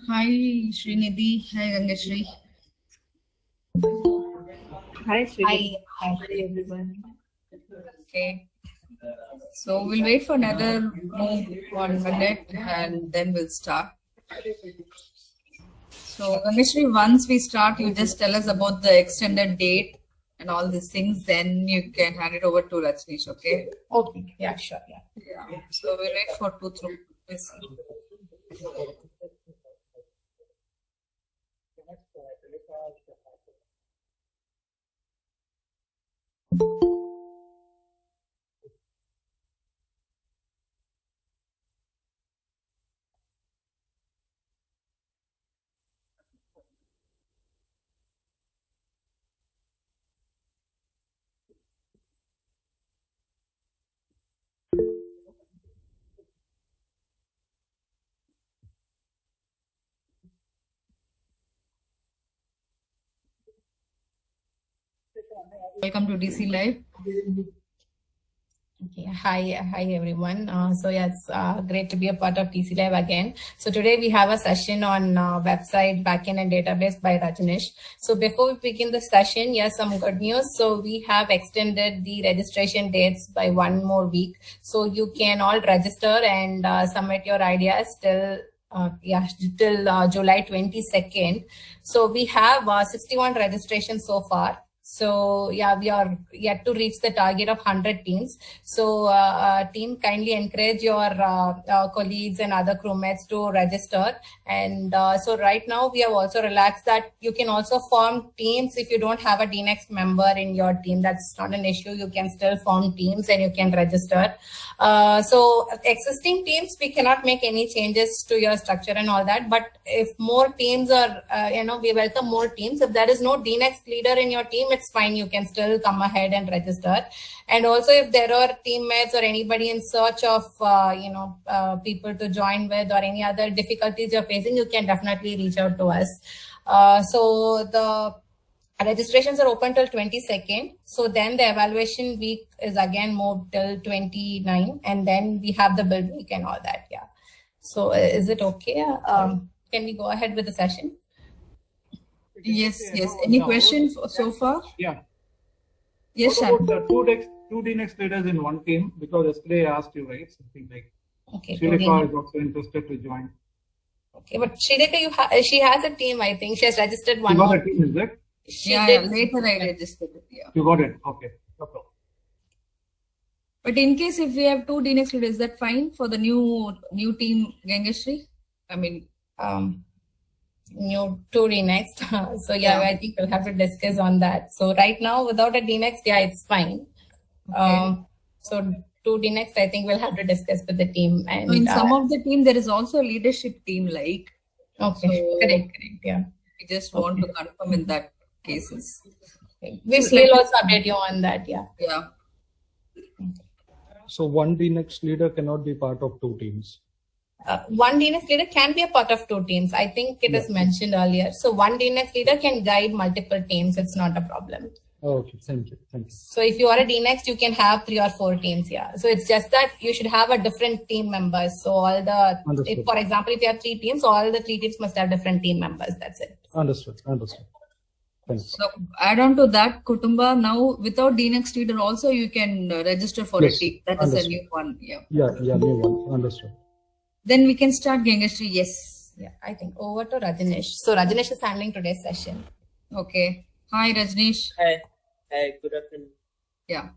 Hi Srinidhi, hi Gangashri. Hi, Shri. Hi everyone. Okay, so we'll wait for another 1 minute and then we'll start. So Gangashri, once we start, you just tell us about the extended date and all these things, then you can hand it over to Rajneesh, okay? Okay, yeah, sure, yeah. Yeah. So we'll wait for 2 through. Please. Welcome to DC Live. Okay, hi everyone. So yeah, it's great to be a part of TC Live again. So today we have a session on website backend and database by Rajneesh. So before we begin the session, yes, some good news. So we have extended the registration dates by 1 more week. So you can all register and submit your ideas till July 22nd. So we have 61 registrations so far. So yeah, we are yet to reach the target of 100 teams. So team, kindly encourage your colleagues and other crewmates to register. And so right now we have also relaxed that you can also form teams if you don't have a DNext member in your team. That's not an issue. You can still form teams and you can register. So existing teams, we cannot make any changes to your structure and all that. But if more teams are, we welcome more teams. If there is no DNext leader in your team, it's fine. You can still come ahead and register. And also, if there are teammates or anybody in search of, people to join with or any other difficulties you're facing, you can definitely reach out to us. So the registrations are open till 22nd. So then the evaluation week is again moved till 29, and then we have the build week and all that. Yeah. So is it okay? Can we go ahead with the session? Yes. Any questions so far? Yeah. Yes, What Shan. about the two DNext leaders in one team? Because yesterday I asked you, right? Something like Okay. Srilekha is also interested to join. Okay, but Srilekha, she has a team, I think. She has registered one. You got a team, is it? Later I registered it. Yeah. You got it. Okay. No problem. But in case if we have 2 DNext leaders, is that fine for the new team, Gangashri? I mean, new 2 DNext. So yeah, I think we'll have to discuss on that. So right now, without a DNext, yeah, it's fine. Okay. So 2 DNext, I think we'll have to discuss with the team. And so in some of the team, there is also a leadership team, like. Okay, So correct, yeah. We just want to confirm in that cases. Okay. We'll also update you on that, yeah. Yeah. So one DNext leader cannot be part of 2 teams. One DNext leader can be a part of 2 teams. I think it is mentioned earlier. So one DNext leader can guide multiple teams. It's not a problem. Okay, thank you. So if you are a DNext, you can have 3 or 4 teams. Yeah. So it's just that you should have a different team members. So all the, for example, if you have 3 teams, all the 3 teams must have different team members. That's it. Understood. Thanks. So add on to that, Kutumba, now without DNext leader also you can register for a team. That is a new one. Yeah, new one. Understood. Then we can start, Gangashri. Yes. Yeah, I think over to Rajneesh. So Rajneesh is handling today's session. Okay. Hi, Rajneesh. Hi, good afternoon. Yeah.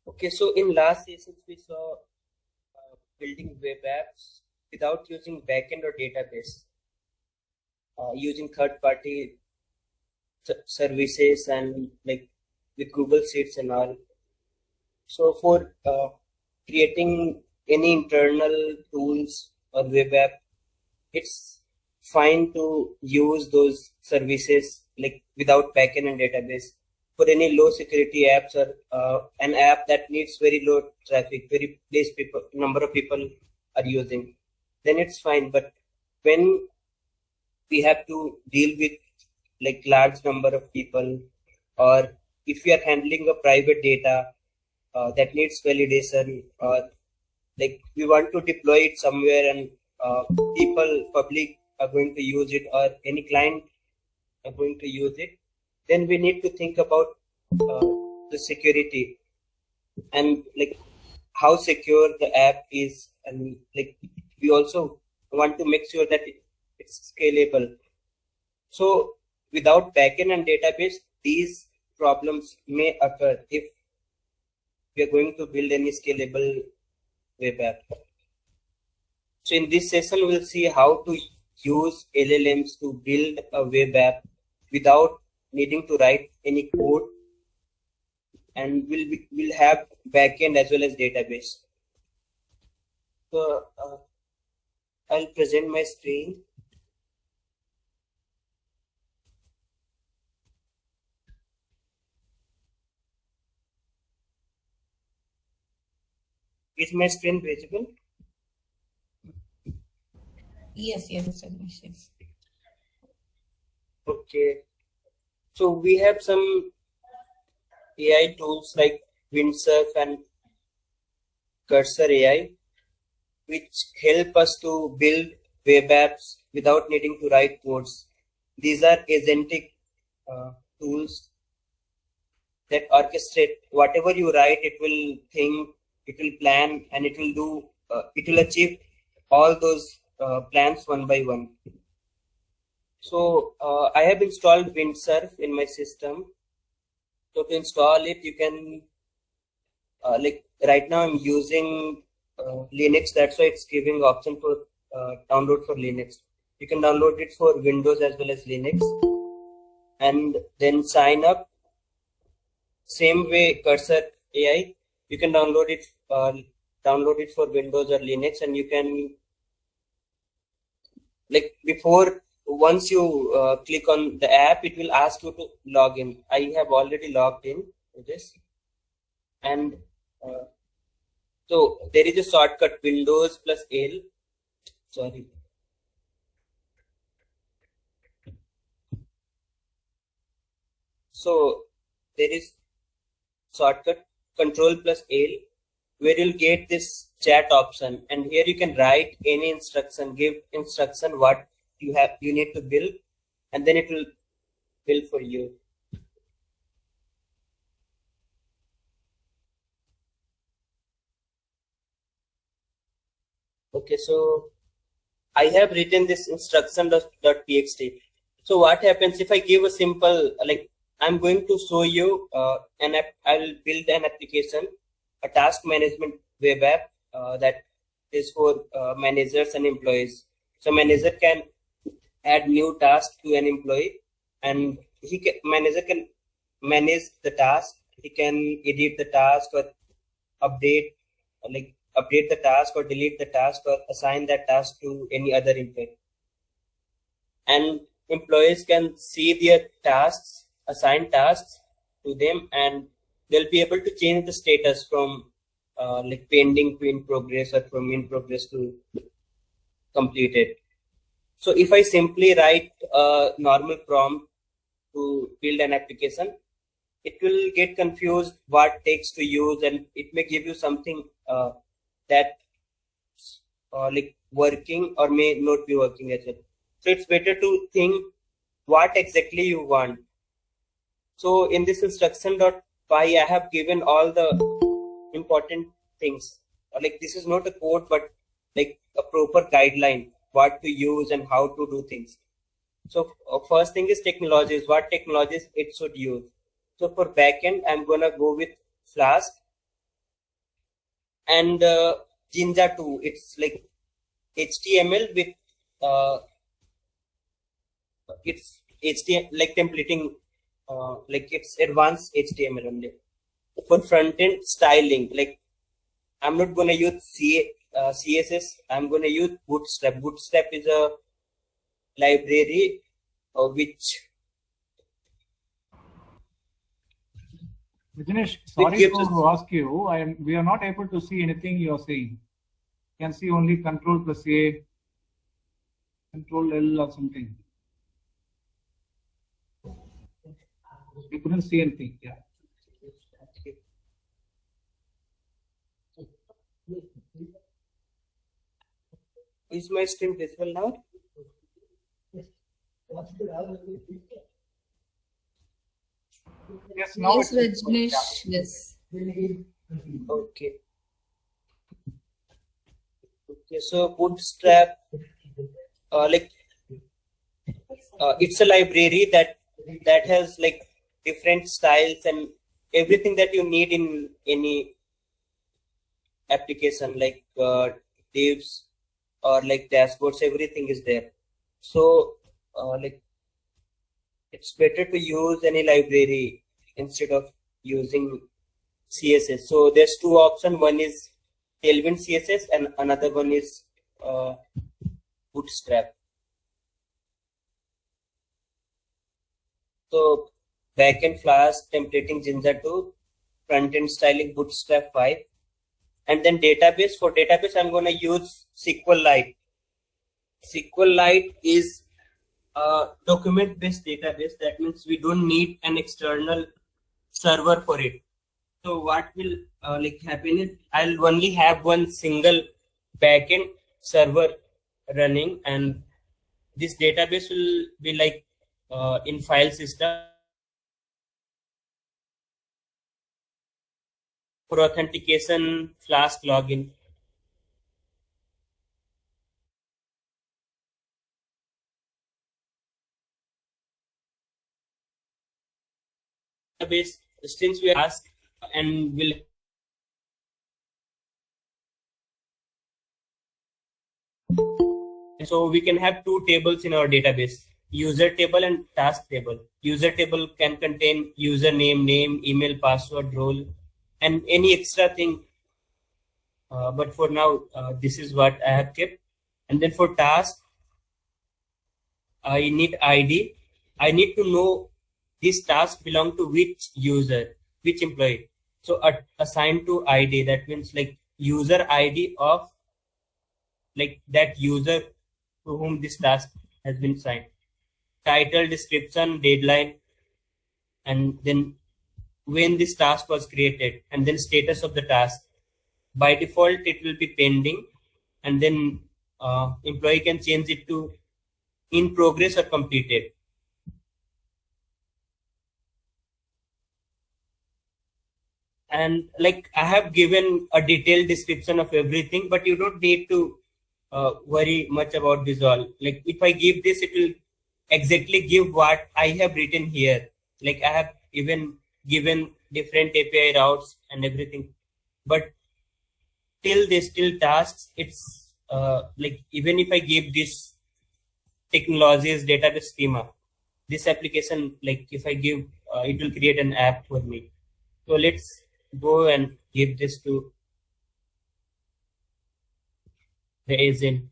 Okay, so in last sessions we saw building web apps without using backend or database, using third-party services and like with Google Sheets and all. So for creating any internal tools or web app, it's fine to use those services like without backend and database. For any low security apps or an app that needs very low traffic, very less number of people are using, then it's fine. But when we have to deal with like large number of people, or if we are handling a private data that needs validation, or like we want to deploy it somewhere and people, public are going to use it, or any client are going to use it, then we need to think about the security and like how secure the app is, and like we also want to make sure that it's scalable. So without backend and database, these problems may occur if we are going to build any scalable web app. So in this session, we'll see how to use LLMs to build a web app without needing to write any code, and we'll have backend as well as database. So I'll present my screen. Is my screen visible? Yes, Mr. Dinesh, yes. Okay. So we have some AI tools like Windsurf and Cursor AI, which help us to build web apps without needing to write codes. These are agentic tools that orchestrate whatever you write. It will think, it will plan, and it will do. It will achieve all those plans one by one. So I have installed Windsurf in my system. So to install it, you can like right now I'm using Linux. That's why it's giving option for download for Linux. You can download it for Windows as well as Linux, and then sign up. Same way, Cursor AI, you can download it for Windows or Linux, and you can like once you click on the app, it will ask you to log in. I have already logged in with this, and so there is a shortcut Windows plus L. Sorry. So there is shortcut Control plus L, where you'll get this chat option, and here you can write any instruction, give instruction what you need to build, and then it will build for you. Okay, so I have written this instruction.txt. So what happens if I give a simple, like I'm going to show you an app. I'll build an application, a task management web app that is for managers and employees. So manager can add new task to an employee, and manager can manage the task. He can edit the task or update the task or delete the task or assign that task to any other employee. And employees can see their tasks, assign tasks to them, and they'll be able to change the status from like pending to in progress, or from in progress to completed. So if I simply write a normal prompt to build an application, it will get confused what text to use, and it may give you something that like working or may not be working as well. So it's better to think what exactly you want. So in this instruction.py, I have given all the important things. Like this is not a code, but like a proper guideline, what to use and how to do things. So first thing is technologies, what technologies it should use. So for backend, I'm gonna go with Flask and Jinja 2. It's like HTML with it's HTML like templating, like it's advanced HTML only. For front end styling, like I'm not gonna use CSS. I'm gonna use Bootstrap. Bootstrap is a library which. Dinesh, sorry to ask you. We are not able to see anything you are saying. You can see only Control plus A, Control L or something. We couldn't see anything. Yeah. Is my screen visible now? Yes, now Yes, it's Rajnish. Yes. Okay. Okay, so Bootstrap, like it's a library that has like different styles and everything that you need in any application, like divs or like dashboards. Everything is there. So like it's better to use any library instead of using CSS. So there's two options. One is Tailwind CSS and another one is Bootstrap. So backend Flask, templating Jinja 2, front-end styling Bootstrap 5, and then database. For database, I'm going to use SQLite. SQLite is a document-based database. That means we don't need an external server for it. So what will like happen is I'll only have one single backend server running, and this database will be like in file system. For authentication, Flask login. Database, since we ask and will so we can have two tables in our database, user table and task table. User table can contain username, name, email, password, role, and any extra thing. But for now, this is what I have kept. And then for task, I need ID. I need to know this task belong to which user, which employee. So assigned to ID, that means like user ID of like that user to whom this task has been assigned. Title, description, deadline, and then when this task was created, and then status of the task. By default, it will be pending, and then employee can change it to in progress or completed. And like I have given a detailed description of everything, but you don't need to worry much about this all. Like if I give this, it will exactly give what I have written here. Like I have even given different API routes and everything, but till tasks, it's like even if I give this technologies database schema, this application, like if I give, it will create an app for me. So let's go and give this to the agent.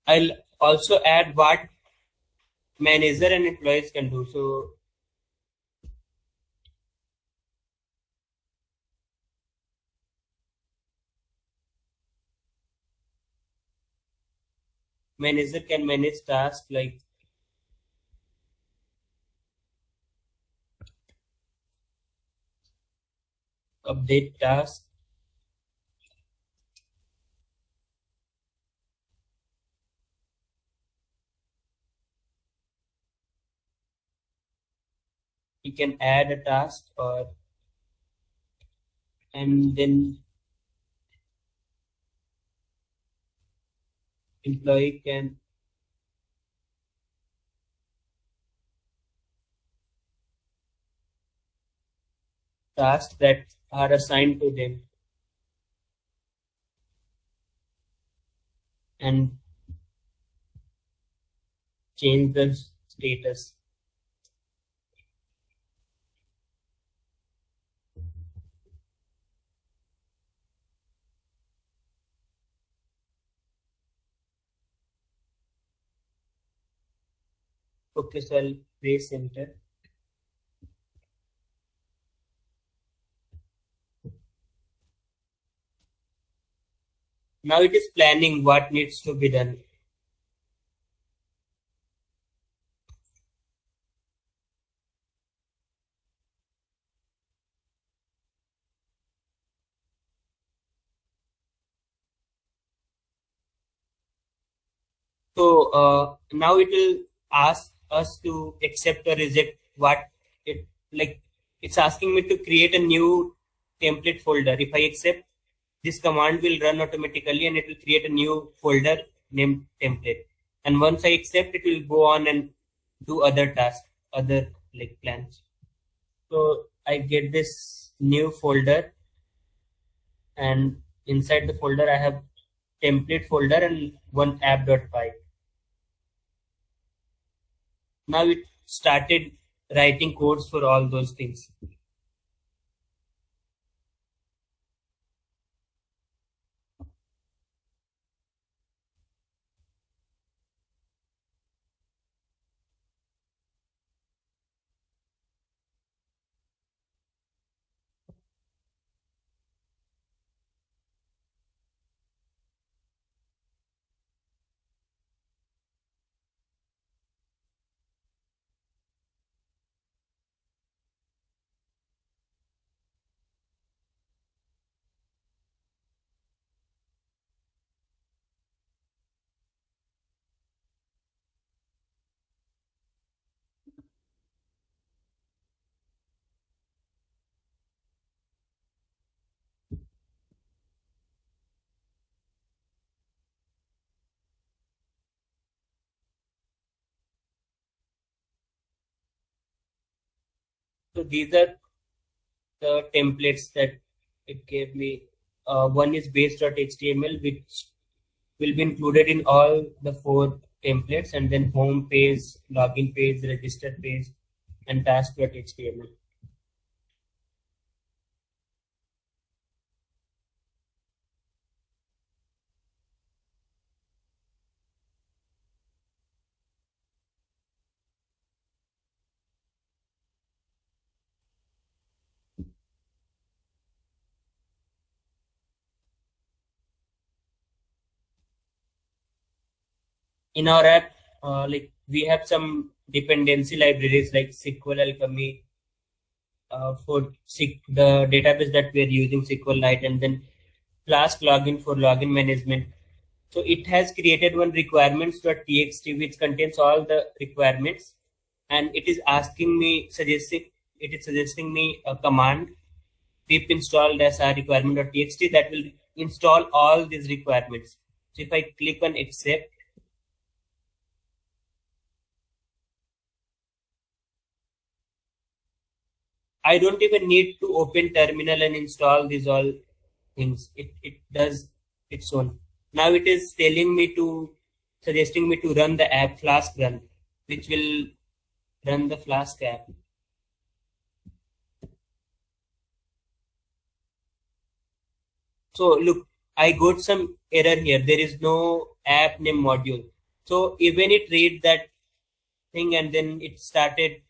I'll also add what manager and employees can do. So manager can manage tasks like update tasks, he can add a task, or and then employee can tasks that are assigned to them and change the status. Okay, so I'll press enter. Now it is planning what needs to be done. So now it will ask us to accept or reject what it like. It's asking me to create a new template folder. If I accept, this command will run automatically and it will create a new folder named template. And once I accept, it will go on and do other tasks, other like plans. So I get this new folder, and inside the folder I have template folder and one app.py. Now it started writing codes for all those things. So these are the templates that it gave me. One is base.html, which will be included in all the 4 templates, and then home page, login page, register page, and task.html. In our app, like we have some dependency libraries like SQL Alchemy for the database that we are using, SQLite, and then Flask login for login management. So it has created one requirements.txt which contains all the requirements, and it is asking me suggesting me a command pip install -r requirement.txt that will install all these requirements. So if I click on accept, I don't even need to open terminal and install these all things. It does its own. Now it is suggesting me to run the app Flask run, which will run the Flask app. So look, I got some error here. There is no app name module. So even it read that thing and then it started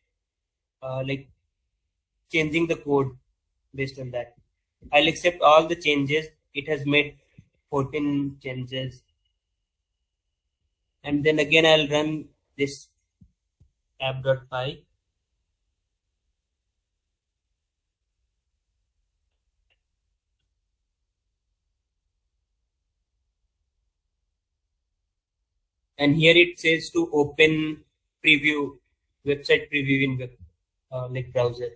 like changing the code based on that. I'll accept all the changes. It has made 14 changes. And then again, I'll run this app.py. And here it says to open preview, website preview in like browser.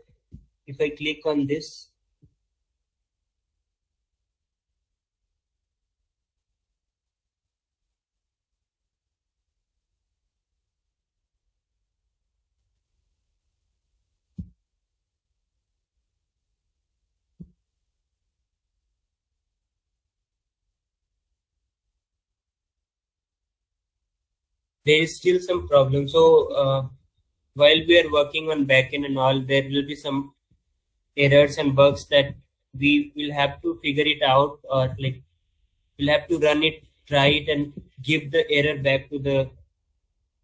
If I click on this, there is still some problem. So while we are working on backend and all, there will be some errors and bugs that we will have to figure it out, or like we'll have to run it, try it, and give the error back to the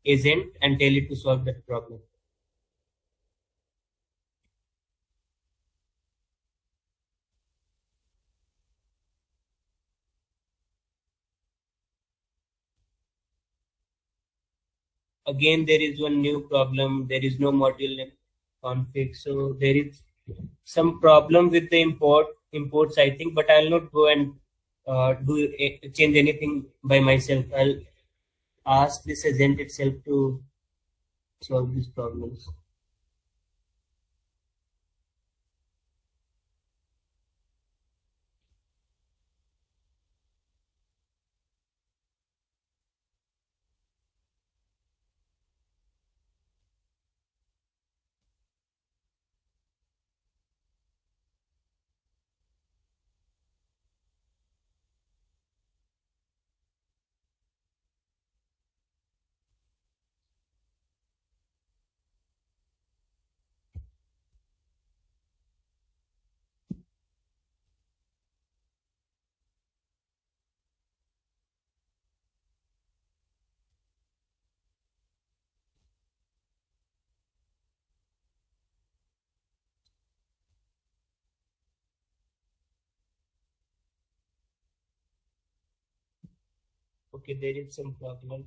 agent and tell it to solve that problem. Again, there is one new problem. There is no module name config. So there is some problem with the imports, I think, but I'll not go and change anything by myself. I'll ask this agent itself to solve these problems. Okay, there is some problem.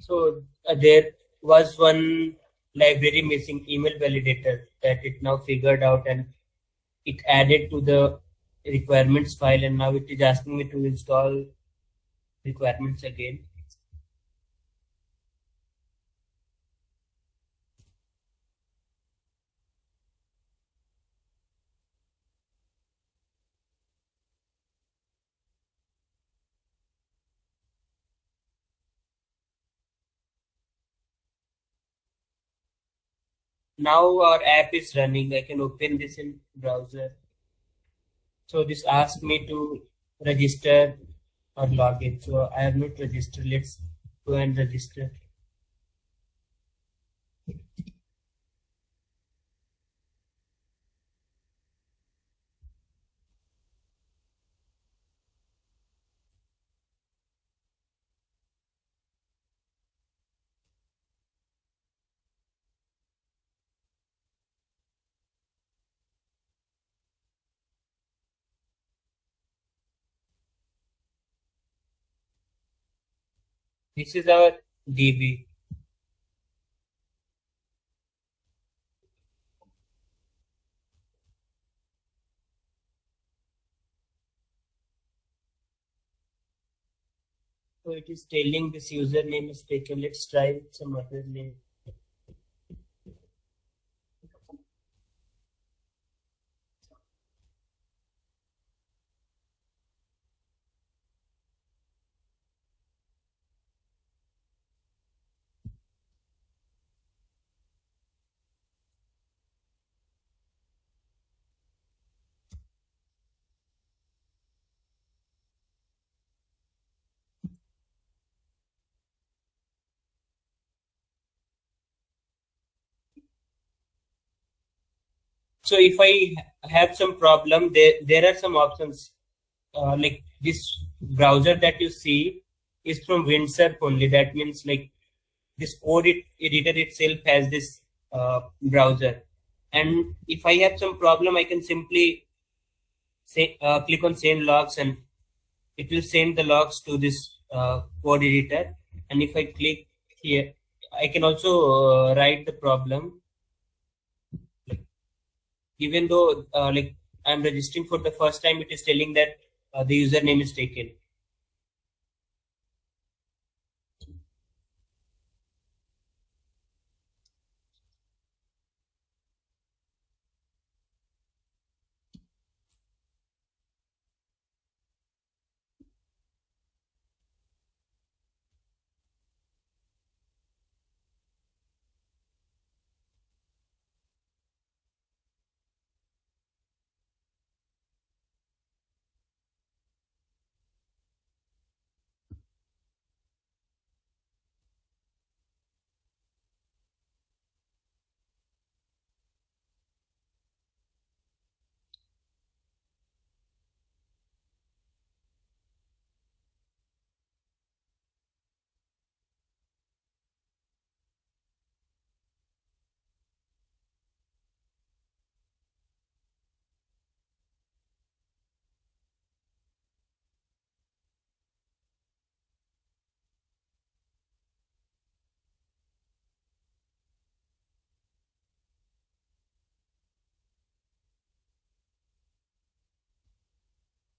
So there was one library missing, email validator, that it now figured out and it added to the requirements file, and now it is asking me to install requirements again. Now our app is running. I can open this in browser. So this asked me to register or log in. So I have not registered. Let's go and register. This is our DB. So it is telling this username is taken. Let's try with some other name. So if I have some problem, there are some options. Like this browser that you see is from Windsurf only. That means like this editor itself has this browser. And if I have some problem, I can simply click on send logs, and it will send the logs to this code editor. And if I click here, I can also write the problem. Even though like I'm registering for the first time, it is telling that the username is taken.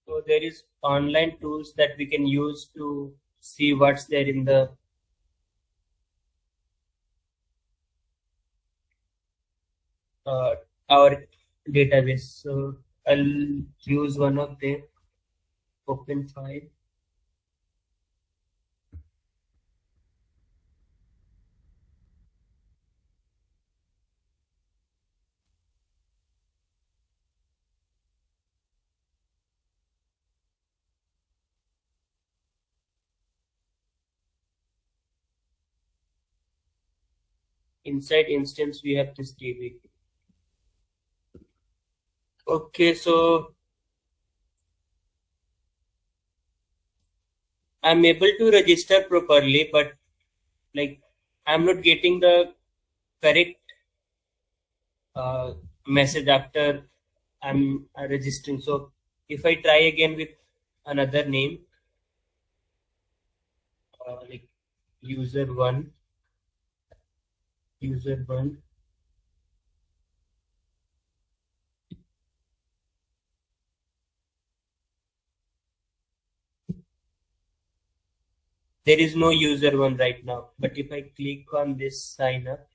So there is online tools that we can use to see what's there in the our database. So I'll use one of them, OpenFile. Inside instance, we have this DB. Okay, so I'm able to register properly, but like I'm not getting the correct message after I'm registering. So if I try again with another name, like user1, there is no user1 right now. But if I click on this sign up,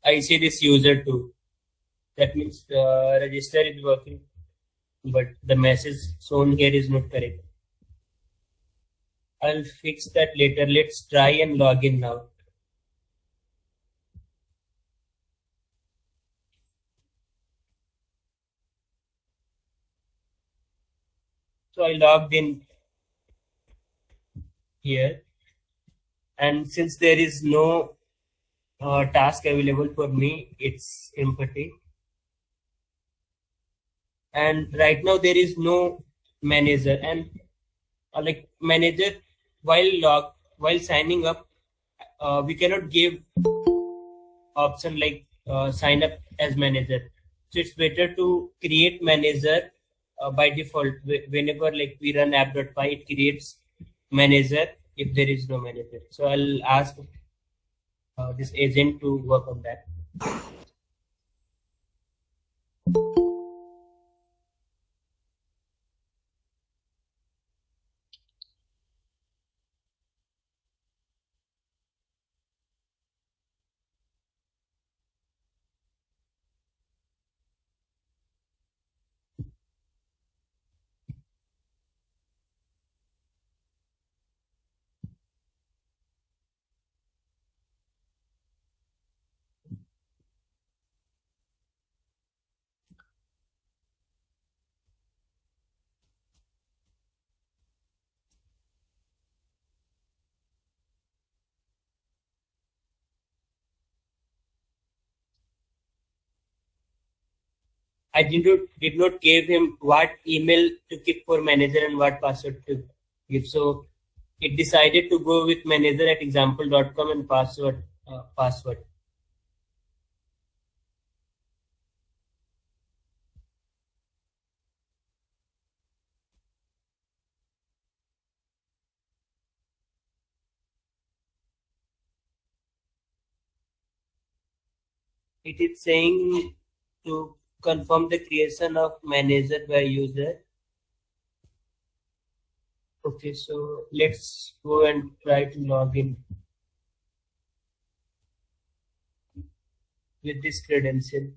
I see this user2. That means register is working, but the message shown here is not correct. I'll fix that later. Let's try and log in now. So I logged in here, and since there is no task available for me, it's empty. And right now there is no manager, and like manager while signing up, we cannot give option like sign up as manager. So it's better to create manager by default. Whenever like we run app.py, it creates manager if there is no manager. So I'll ask this agent to work on that. I did not give him what email to keep for manager and what password to give. So it decided to go with manager@example.com and password. It is saying to confirm the creation of manager by user. Okay, so let's go and try to log in with this credential.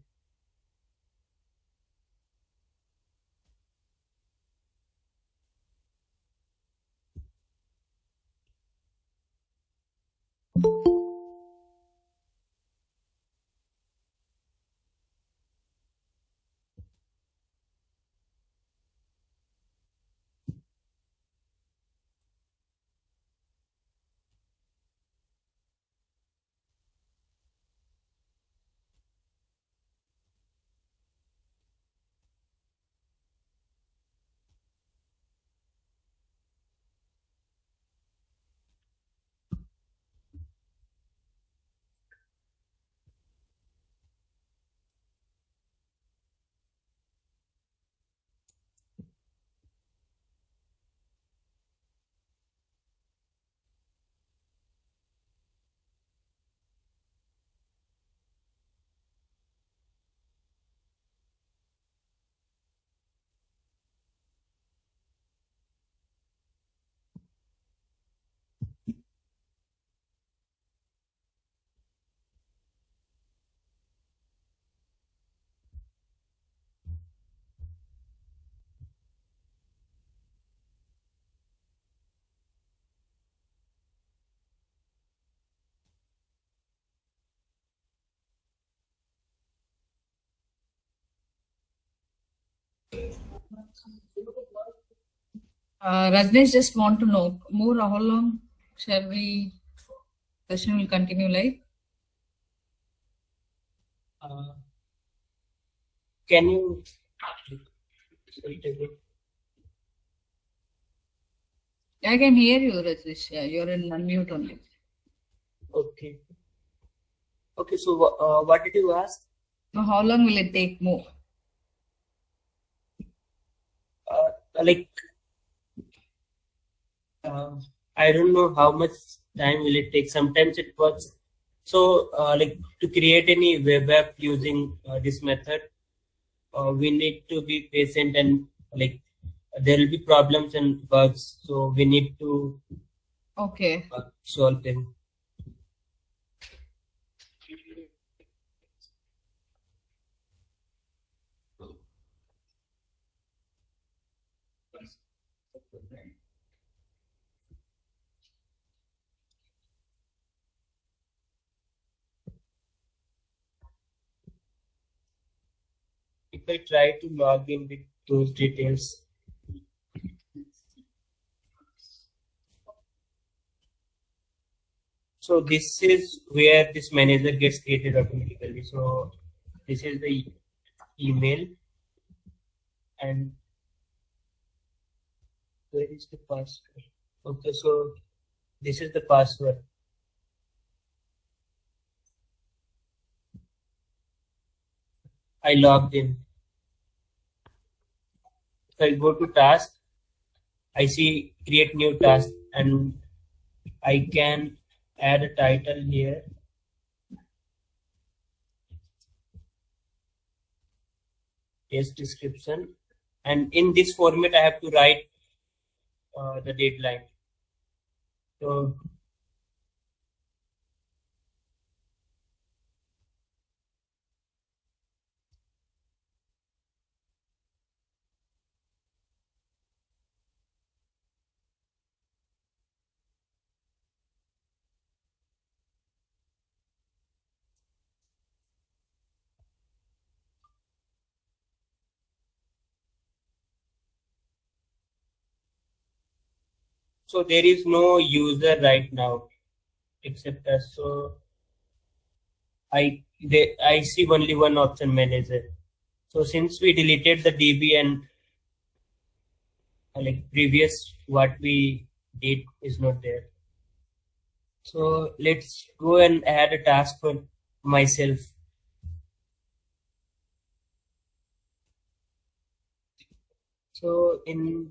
Rajneesh just want to know more. How long shall we? Session will continue live. Can you? I can hear you, Rajneesh. Yeah, you're in unmute only. Okay. Okay. So what did you ask? So how long will it take more? I don't know how much time will it take. Sometimes it works. So to create any web app using this method, we need to be patient and there will be problems and bugs. So we need to Okay. solve them. If I try to log in with those details, so this is where this manager gets created automatically. So this is the email, and where is the password? Okay, so this is the password. I logged in. If I go to task, I see create new task, and I can add a title here. Test description, and in this format I have to write the deadline. So there is no user right now except us. So I see only one option, manager. So since we deleted the DB and like previous what we did is not there. So let's go and add a task for myself. So in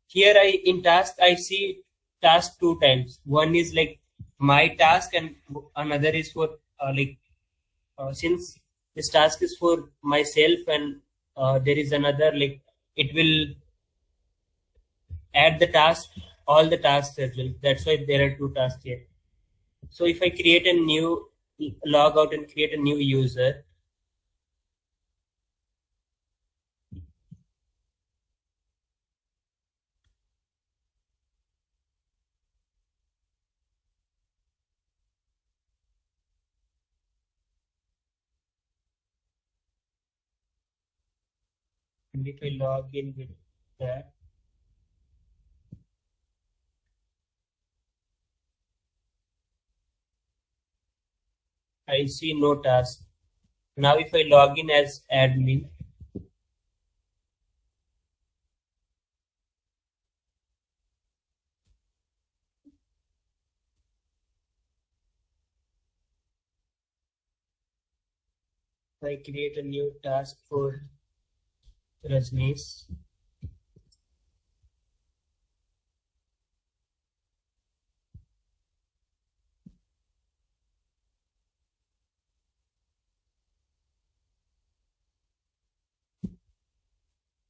here in task I see task 2 times. One is like my task and another is for since this task is for myself and there is another, like it will add the task, all the tasks as well. That's why there are 2 tasks here. So if I create a new log out and create a new user, and if I log in with that, I see no task. Now if I log in as admin, I create a new task for Rajneesh.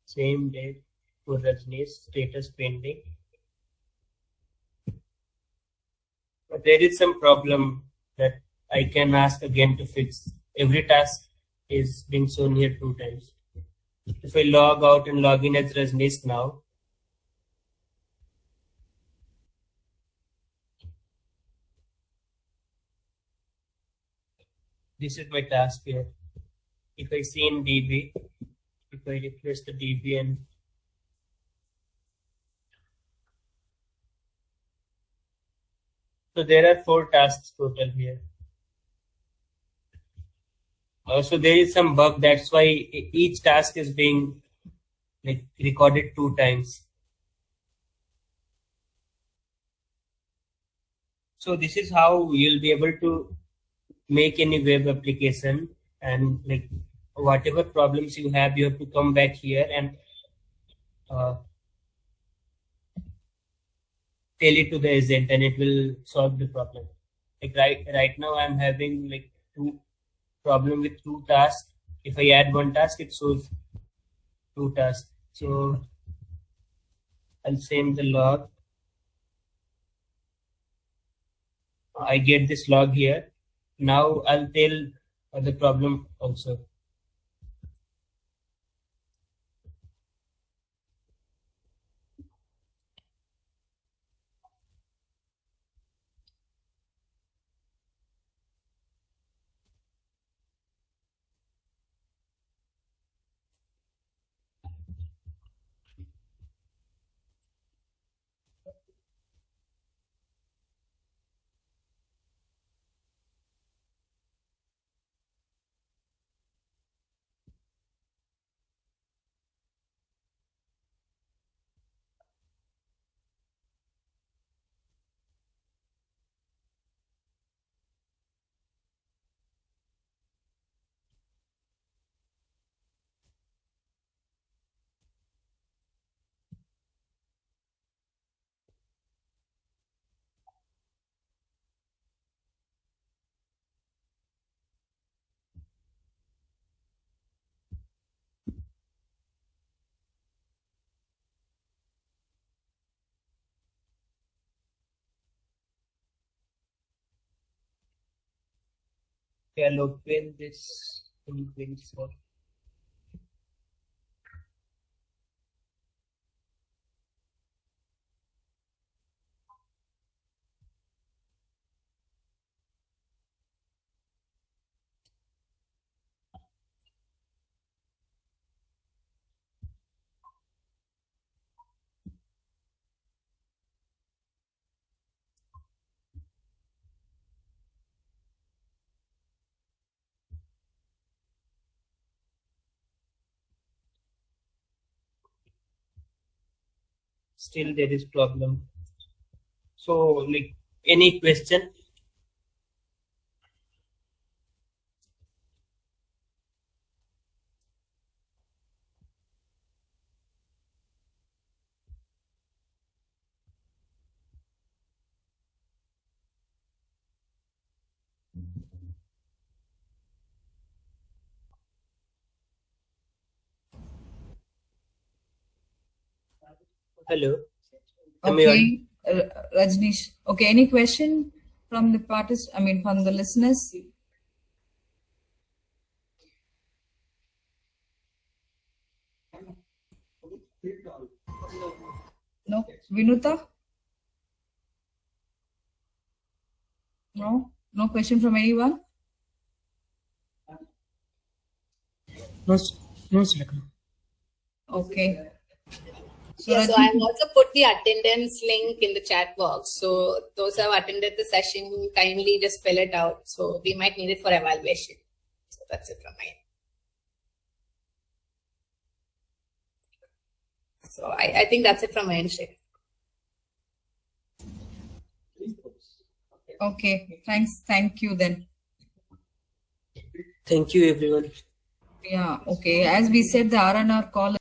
Same date for Rajneesh, status pending. But there is some problem that I can ask again to fix. Every task is being shown here 2 times. If I log out and log in as Rajneesh now, this is my task here. If I see in DB, if I refresh the DB and so there are 4 tasks total here. So there is some bug. That's why each task is being like recorded 2 times. So this is how you'll be able to make any web application, and like whatever problems you have to come back here and tell it to the agent and it will solve the problem. Like right now I'm having like problem with 2 tasks. If I add 1 task, it shows 2 tasks. So I'll send the log. I get this log here. Now I'll tell the problem also. Okay, I'll open this in Windows. still there is problem. So like any question? Hello. Am I Okay, Rajnish. Okay, any question from the from the listeners? No, Vinuta? No, no question from anyone? No, no, Sulekha. Okay. So, Yeah, so Rajnish, I've also put the attendance link in the chat box. So those who have attended the session, kindly just fill it out. So we might need it for evaluation. So that's it from my end. So I think that's it from my end, Sheikh. okay, thanks. Thank you then. Thank you everyone. Yeah, okay. As we said, the R&R call